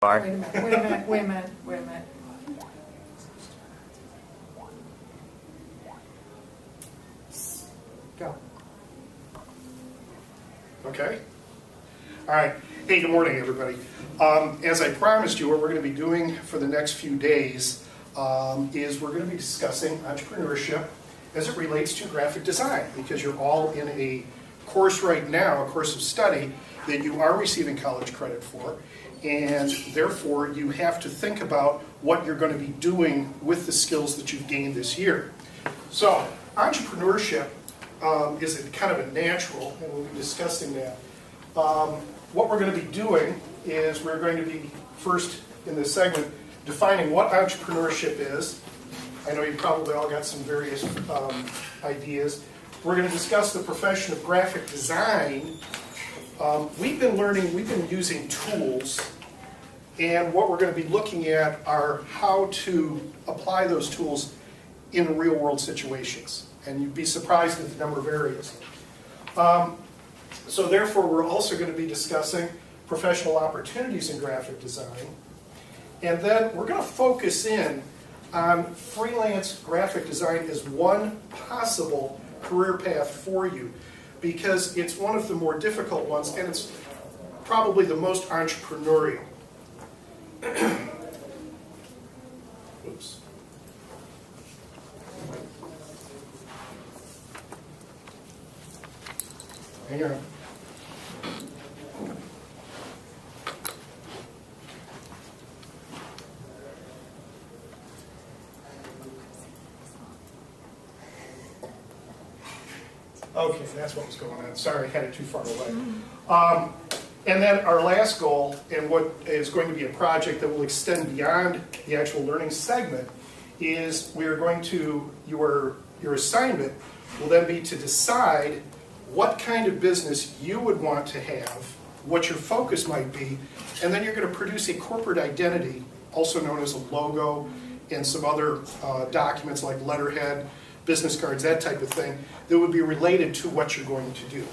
far. Wait a minute. Go. Okay. All right. Hey, good morning, everybody. As I promised you, what we're going to be doing for the next few days is we're going to be discussing entrepreneurship as it relates to graphic design, because you're all in a course right now, a course of study that you are receiving college credit for, and therefore you have to think about what you're going to be doing with the skills that you've gained this year. So, entrepreneurship is a kind of a natural, and we'll be discussing that. What we're going to be doing is we're going to be, first in this segment, defining what entrepreneurship is. I know you probably all got some various ideas. We're going to discuss the profession of graphic design. We've been using tools, and what we're going to be looking at are how to apply those tools in real world situations. And you'd be surprised at the number of areas. So therefore, we're also going to be discussing professional opportunities in graphic design. And then we're going to focus in on freelance graphic design as one possible career path for you, because it's one of the more difficult ones, and it's probably the most entrepreneurial. Oops. Hang on. Okay, that's what was going on. Sorry, I had it too far away. And then our last goal, and what is going to be a project that will extend beyond the actual learning segment, is we are going to, your assignment will then be to decide what kind of business you would want to have, what your focus might be, and then you're going to produce a corporate identity, also known as a logo, and some other documents like letterhead, business cards, that type of thing, that would be related to what you're going to do.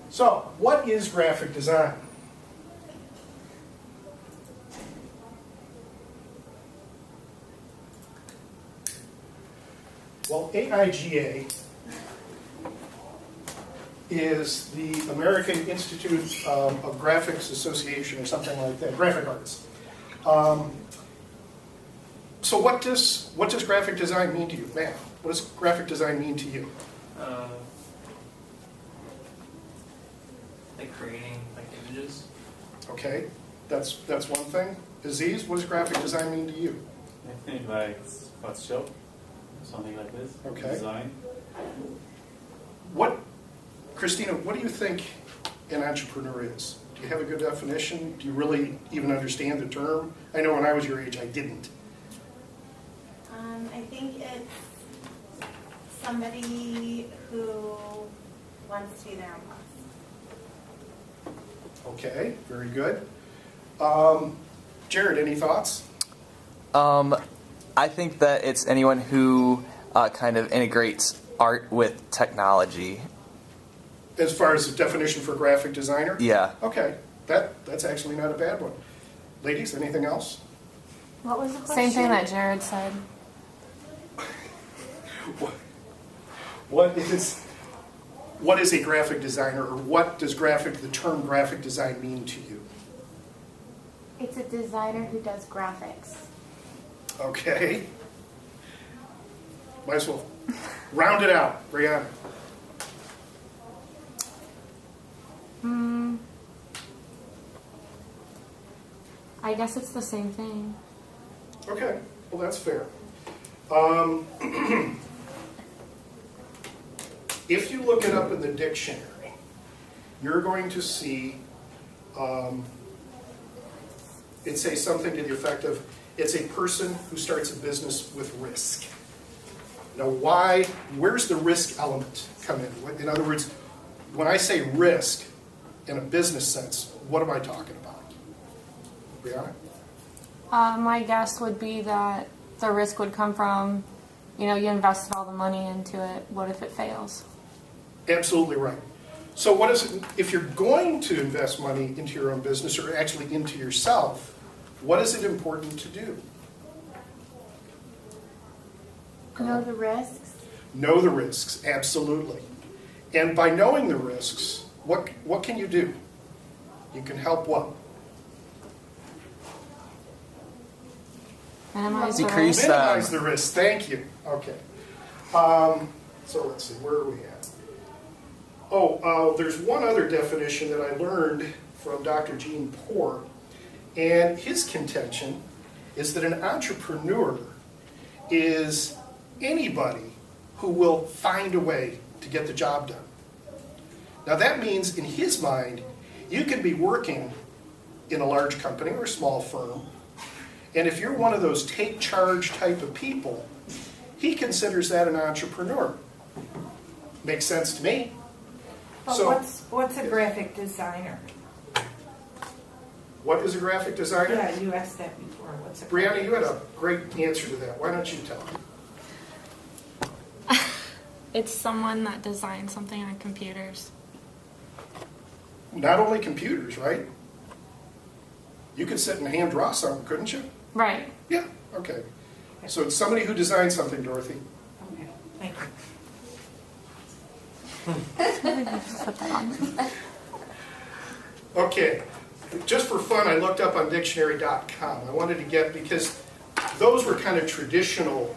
So, what is graphic design? Well, AIGA is the American Institute of Graphics Association, or something like that, graphic artists. So what does graphic design mean to you, ma'am? What does graphic design mean to you? Like creating like images. Okay, that's one thing. Aziz, what does graphic design mean to you? I think like Photoshop, something like this. Okay. Design. Christina, what do you think an entrepreneur is? Do you have a good definition? Do you really even understand the term? I know when I was your age, I didn't. I think it's somebody who wants to be their own boss. Okay, very good. Jared, any thoughts? I think that it's anyone who kind of integrates art with technology. As far as the definition for graphic designer? Yeah. Okay, that's actually not a bad one. Ladies, anything else? What was the question? Same thing that Jared said. What is a graphic designer, or what does the term graphic design mean to you? It's a designer who does graphics. Okay. Might as well round it out, Brianna. I guess it's the same thing. Okay, well that's fair. If you look it up in the dictionary, you're going to see it says something to the effect of, it's a person who starts a business with risk. Now where's the risk element come in? In other words, when I say risk in a business sense, what am I talking about? Brianna? My guess would be that the risk would come from, you invested all the money into it. What if it fails? Absolutely right. So what is it, if you're going to invest money into your own business or actually into yourself, what is it important to do? Know the risks. Know the risks, absolutely. And by knowing the risks, what can you do? You can help what? Minimize the Decrease risk. Minimize the risk, thank you. Okay. So let's see, where are we at? Oh, there's one other definition that I learned from Dr. Gene Poor, and his contention is that an entrepreneur is anybody who will find a way to get the job done. Now that means, in his mind, you could be working in a large company or a small firm, and if you're one of those take charge type of people, he considers that an entrepreneur. Makes sense to me. But So- what's a graphic designer? What is a graphic designer? Yeah, you asked that before. What's a Brianna, you had a great answer to that. Why don't you tell me? It's someone that designs something on computers. Not only computers, right? You could sit and hand draw something, couldn't you? Right. Yeah, okay. So it's somebody who designs something, Dorothy. Okay, thank you. Put that on. Okay, just for fun, I looked up on dictionary.com. I wanted to get, because those were kind of traditional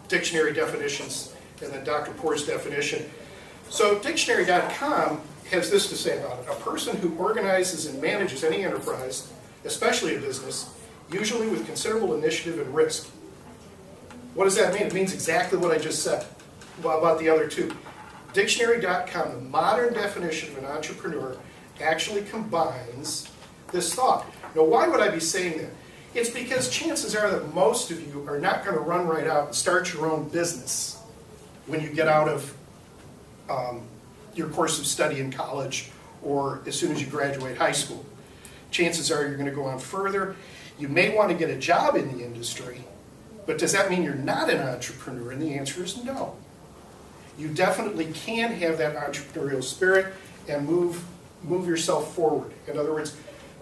dictionary definitions, and then Dr. Poor's definition. So dictionary.com has this to say about it: a person who organizes and manages any enterprise, especially a business, usually with considerable initiative and risk. What does that mean? It means exactly what I just said about the other two. Dictionary.com, the modern definition of an entrepreneur, actually combines this thought. Now, why would I be saying that? It's because chances are that most of you are not going to run right out and start your own business when you get out of your course of study in college or as soon as you graduate high school. Chances are you're going to go on further. You may want to get a job in the industry, but does that mean you're not an entrepreneur? And the answer is no. You definitely can have that entrepreneurial spirit and move yourself forward. In other words,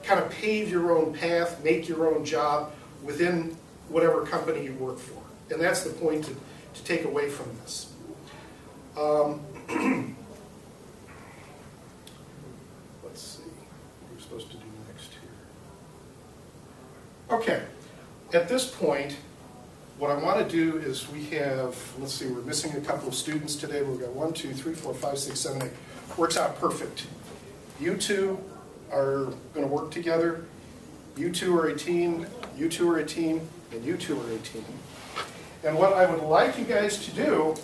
kind of pave your own path, make your own job within whatever company you work for. And that's the point to take away from this. Let's see, what we're supposed to do next here. Okay, at this point, what I want to do is we have, let's see, we're missing a couple of students today. We've got 1, 2, 3, 4, 5, 6, 7, 8. Works out perfect. You two are going to work together. You two are a team, you two are a team, and you two are a team. And what I would like you guys to do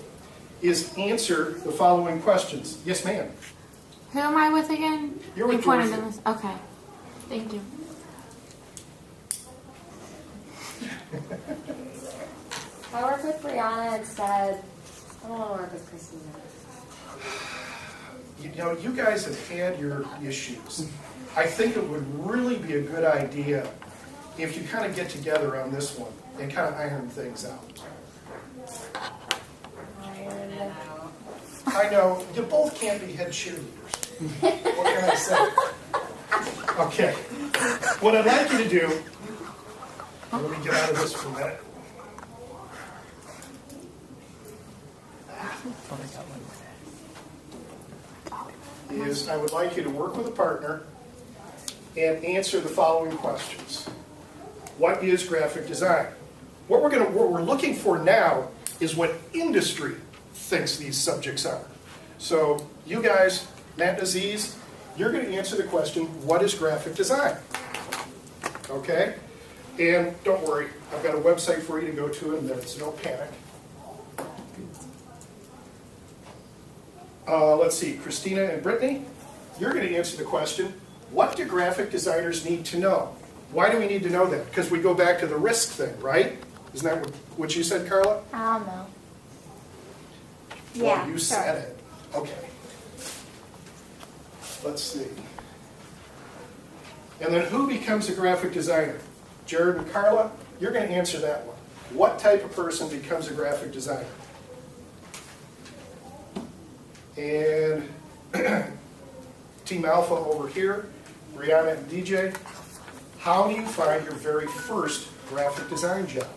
is answer the following questions. Yes, ma'am. Who am I with again? You're with You pointed Dorothy. to this. Okay. Thank you. I work with Brianna instead. I don't want to work with Christina. You know, you guys have had your issues. I think it would really be a good idea if you kind of get together on this one and kind of iron things out. I know, you both can't be head cheerleaders. What can I say? Okay. What I'd like you to do, let me get out of this for a minute. Is I would like you to work with a partner and answer the following questions. What is graphic design? What we're looking for now is what industry thinks these subjects are. So you guys, Matt and Aziz, you're going to answer the question, what is graphic design? Okay? And don't worry, I've got a website for you to go to in minutes, so don't panic. Let's see, Christina and Brittany, you're going to answer the question, what do graphic designers need to know? Why do we need to know that? Because we go back to the risk thing, right? Isn't that what you said, Carla? I don't know. Well, Yeah, you sure. said it. Okay. Let's see. And then who becomes a graphic designer? Jared and Carla, you're going to answer that one. What type of person becomes a graphic designer? And Team Alpha over here, Brianna and DJ. How do you find your very first graphic design job?